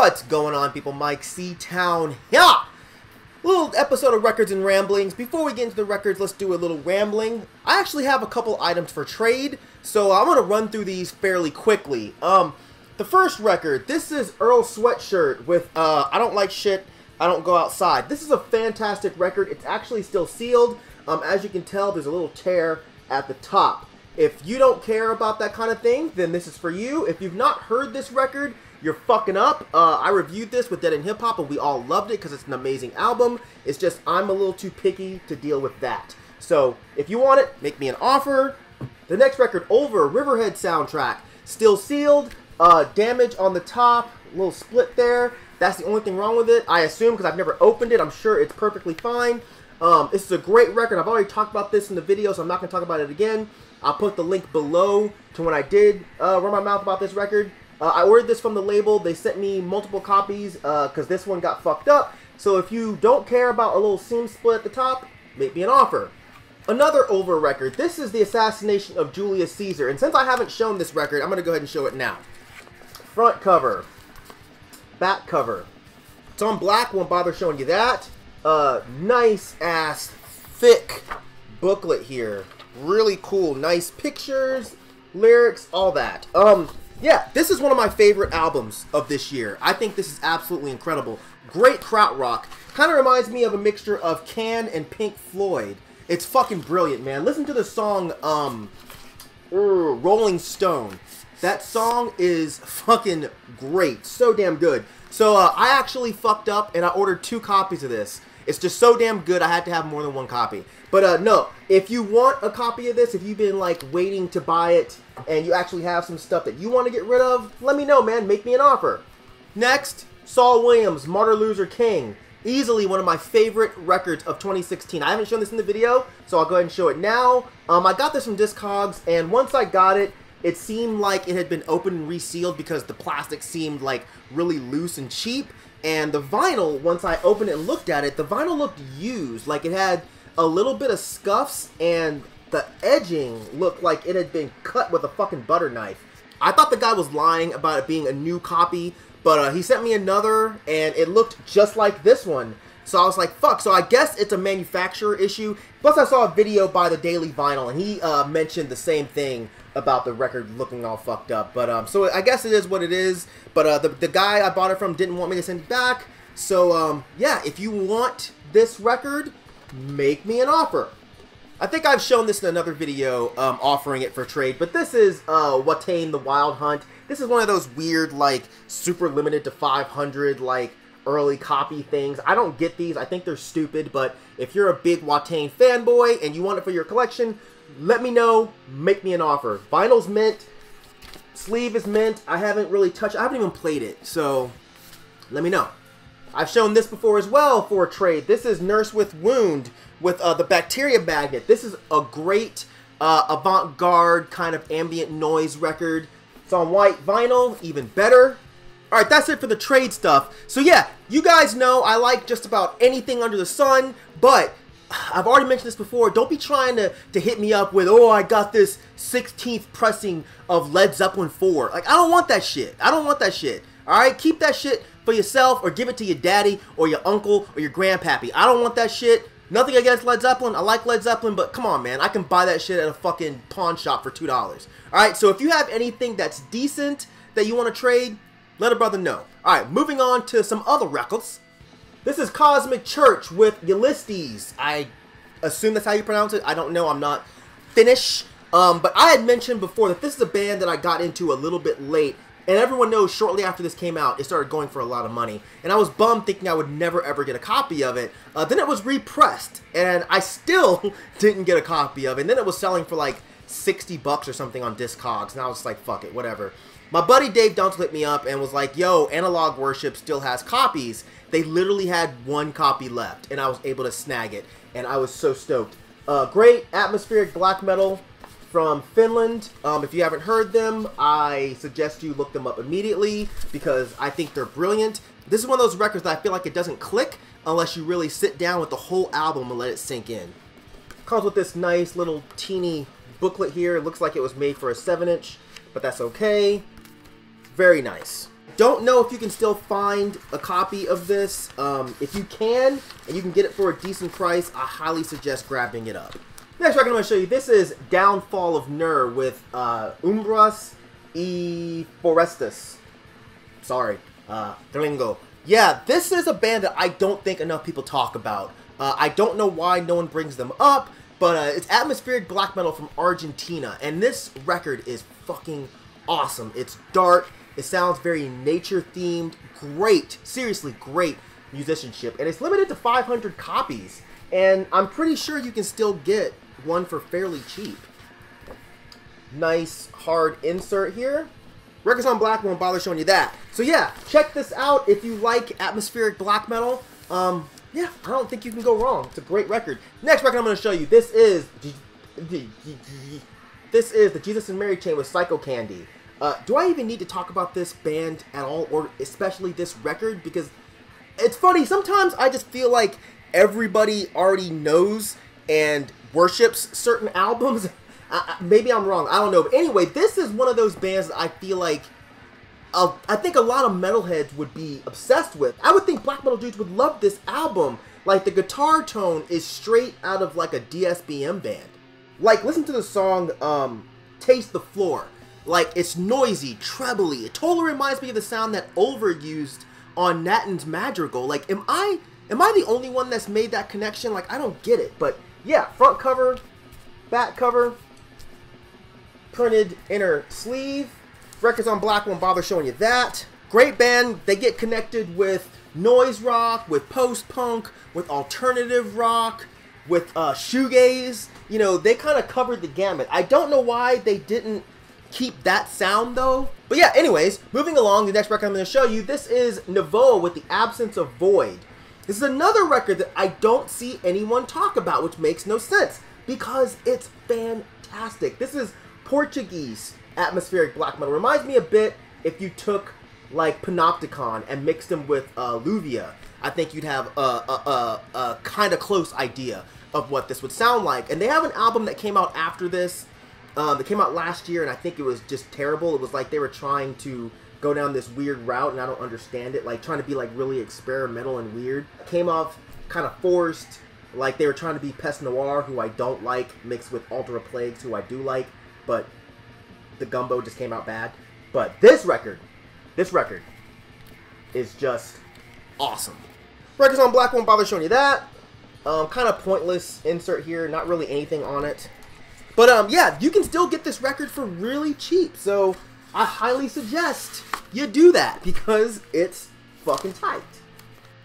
What's going on, people? Myke C-Town here. Little episode of Records and Ramblings. Before we get into the records, let's do a little rambling. I actually have a couple items for trade, so I'm going to run through these fairly quickly. The first record, this is Earl Sweatshirt with I Don't Like Shit, I Don't Go Outside. This is a fantastic record. It's actually still sealed. As you can tell, there's a little tear at the top. If you don't care about that kind of thing, then this is for you. If you've not heard this record, you're fucking up. I reviewed this with Dead in Hip Hop and we all loved it because it's an amazing album. It's just I'm a little too picky to deal with that. So if you want it, make me an offer. The next record, Ulver, Riverhead soundtrack. Still sealed. Damage on the top. A little split there. That's the only thing wrong with it. I assume because I've never opened it. I'm sure it's perfectly fine. This is a great record. I've already talked about this in the video, so I'm not going to talk about it again. I'll put the link below to when I did run my mouth about this record. I ordered this from the label. They sent me multiple copies because this one got fucked up. So if you don't care about a little seam split at the top, make me an offer. Another Ulver record. This is the Assassination of Julius Caesar. And since I haven't shown this record, I'm going to go ahead and show it now. Front cover. Back cover. It's on black. Won't bother showing you that. Nice ass thick booklet here. Really cool. Nice pictures, lyrics, all that. Yeah, this is one of my favorite albums of this year. I think this is absolutely incredible. Great krautrock. Kind of reminds me of a mixture of Can and Pink Floyd. It's fucking brilliant, man. Listen to the song, Rolling Stone. That song is fucking great. So damn good. So, I actually fucked up and I ordered 2 copies of this. It's just so damn good, I had to have more than 1 copy. But, no, if you want a copy of this, if you've been, like, waiting to buy it, and you actually have some stuff that you want to get rid of, let me know, man. Make me an offer. Next, Saul Williams, Martyr, Loser, King. Easily one of my favorite records of 2016. I haven't shown this in the video, so I'll go ahead and show it now. I got this from Discogs, and once I got it, it seemed like it had been opened and resealed because the plastic seemed, like, really loose and cheap. And the vinyl, once I opened it and looked at it, the vinyl looked used. Like, it had a little bit of scuffs, and the edging looked like it had been cut with a fucking butter knife. I thought the guy was lying about it being a new copy, but he sent me another, and it looked just like this one. So I was like, fuck. So I guess it's a manufacturer issue. Plus, I saw a video by the Daily Vinyl, and he mentioned the same thing about the record looking all fucked up. But so I guess it is what it is. But the guy I bought it from didn't want me to send it back. So yeah, if you want this record, make me an offer. I think I've shown this in another video offering it for trade, but this is Watain the Wild Hunt. This is one of those weird, like, super limited to 500, like, early copy things. I don't get these. I think they're stupid, but if you're a big Watain fanboy and you want it for your collection, let me know. Make me an offer. Vinyl's mint. Sleeve is mint. I haven't really touched. I haven't even played it, so let me know. I've shown this before as well for a trade. This is Nurse with Wound with the Bacteria Magnet. This is a great avant-garde kind of ambient noise record. It's on white vinyl, even better. Alright, that's it for the trade stuff. So yeah, you guys know I like just about anything under the sun, but I've already mentioned this before. Don't be trying to hit me up with, oh, I got this 16th pressing of Led Zeppelin 4. Like, I don't want that shit. I don't want that shit. Alright, keep that shit for yourself or give it to your daddy or your uncle or your grandpappy. I don't want that shit. Nothing against Led Zeppelin. I like Led Zeppelin, but come on, man. I can buy that shit at a fucking pawn shop for $2. Alright, so if you have anything that's decent that you want to trade, let a brother know. Alright, moving on to some other records. This is Cosmic Church with Ylistys. I assume that's how you pronounce it. I don't know. I'm not Finnish. But I had mentioned before that this is a band that I got into a little bit late. And everyone knows shortly after this came out, it started going for a lot of money. And I was bummed thinking I would never ever get a copy of it. Then it was repressed. And I still didn't get a copy of it. And then it was selling for like 60 bucks or something on Discogs. And I was like, fuck it, whatever. My buddy Dave Duntle hit me up and was like, yo, Analog Worship still has copies. They literally had 1 copy left. And I was able to snag it. And I was so stoked. Great atmospheric black metal from Finland. If you haven't heard them, I suggest you look them up immediately because I think they're brilliant. This is one of those records that I feel like it doesn't click unless you really sit down with the whole album and let it sink in. Comes with this nice little teeny booklet here. It looks like it was made for a 7-inch, but that's okay. Very nice. Don't know if you can still find a copy of this. If you can, and you can get it for a decent price, I highly suggest grabbing it up. Next record I'm going to show you, this is Downfall of Ner with Umbras y Forestas. Sorry, Gringo. Yeah, this is a band that I don't think enough people talk about. I don't know why no one brings them up, but it's atmospheric black metal from Argentina, and this record is fucking awesome. It's dark, it sounds very nature-themed, great, seriously great musicianship, and it's limited to 500 copies, and I'm pretty sure you can still get one for fairly cheap. Nice hard insert here. Records on Black won't bother showing you that. So yeah, check this out if you like atmospheric black metal. Yeah, I don't think you can go wrong. It's a great record. Next record I'm going to show you, this is the Jesus and Mary Chain with Psychocandy. Do I even need to talk about this band at all, or especially this record? Because it's funny, sometimes I just feel like everybody already knows and worships certain albums. Maybe I'm wrong, I don't know. But anyway, this is one of those bands that I feel like I think a lot of metalheads would be obsessed with. I would think black metal dudes would love this album. Like, the guitar tone is straight out of like a DSBM band. Like, listen to the song Taste the Floor. Like, it's noisy, trebly. It totally reminds me of the sound that Ulver used on Nathan's Madrigal. Like, am I the only one that's made that connection? Like, I don't get it. But yeah, front cover, back cover, printed inner sleeve. Records on Black won't bother showing you that. Great band. They get connected with noise rock, with post-punk, with alternative rock, with shoegaze. You know, they kind of covered the gamut. I don't know why they didn't keep that sound though. But yeah, anyways, moving along, the next record I'm going to show you, this is Nevoa with The Absence of Void. This is another record that I don't see anyone talk about, which makes no sense because it's fantastic. This is Portuguese atmospheric black metal. Reminds me a bit if you took like Panopticon and mixed them with Luvia. I think you'd have a kind of close idea of what this would sound like. And they have an album that came out after this. That came out last year, and I think it was just terrible. It was like they were trying to go down this weird route, and I don't understand it. Like, trying to be like really experimental and weird. It came off kind of forced. Like, they were trying to be Pest Noir, who I don't like, mixed with Altar of Plagues, who I do like. But the gumbo just came out bad. But this record is just awesome. Records on Black won't bother showing you that. Kind of pointless insert here, not really anything on it. But yeah, you can still get this record for really cheap. So I highly suggest you do that because it's fucking tight.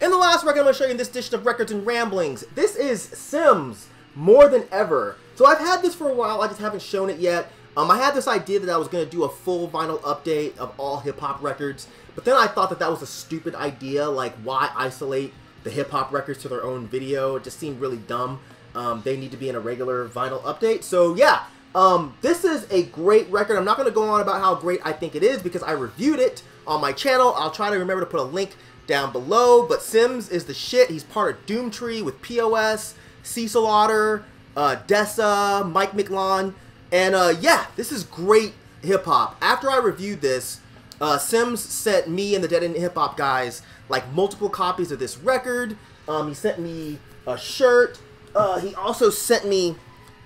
And the last record I'm going to show you in this edition of Records and Ramblings, this is Sims, More Than Ever. So I've had this for a while, I just haven't shown it yet. I had this idea that I was going to do a full vinyl update of all hip-hop records, but then I thought that that was a stupid idea. Like, why isolate the hip-hop records to their own video? It just seemed really dumb. They need to be in a regular vinyl update. So yeah, this is a great record. I'm not going to go on about how great I think it is because I reviewed it on my channel. I'll try to remember to put a link down below, but Sims is the shit. He's part of Doomtree with POS, Cecil Otter, Dessa, Myke McLawn. And yeah, this is great hip-hop. After I reviewed this, Sims sent me and the Dead End Hip-Hop guys like multiple copies of this record. He sent me a shirt. He also sent me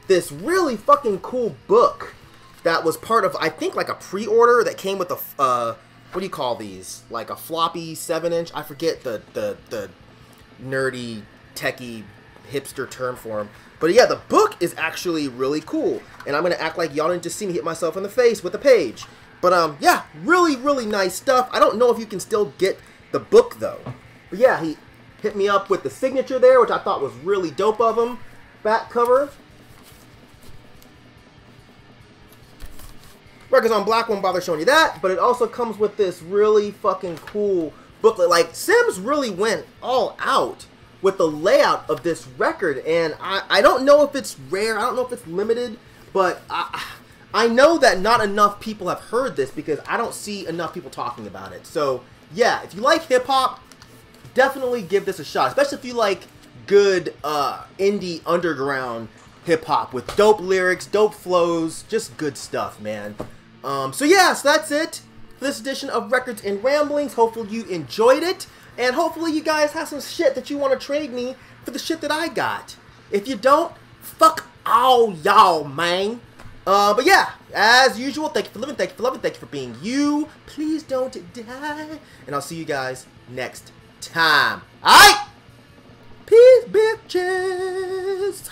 this really fucking cool book that was part of, I think, like a pre-order that came with a, what do you call these? Like a floppy 7-inch? I forget the nerdy, techie, hipster term for them. But yeah, the book is actually really cool. And I'm going to act like y'all didn't just see me hit myself in the face with the page. But yeah, really, really nice stuff. I don't know if you can still get the book, though. But yeah, he hit me up with the signature there, which I thought was really dope of him. Back cover. Records on Black won't bother showing you that, but it also comes with this really fucking cool booklet. Like, Sims really went all out with the layout of this record, and I don't know if it's rare, I don't know if it's limited, but I know that not enough people have heard this because I don't see enough people talking about it. So yeah, if you like hip-hop, definitely give this a shot, especially if you like good indie underground hip-hop with dope lyrics, dope flows, just good stuff, man. So yeah, so that's it. for this edition of Records and Ramblings. Hopefully you enjoyed it. And hopefully you guys have some shit that you want to trade me for the shit that I got. If you don't, fuck all y'all, man. But yeah, as usual, thank you for living, thank you for loving, thank you for being you. Please don't die. And I'll see you guys next time. Alright? Peace, bitches.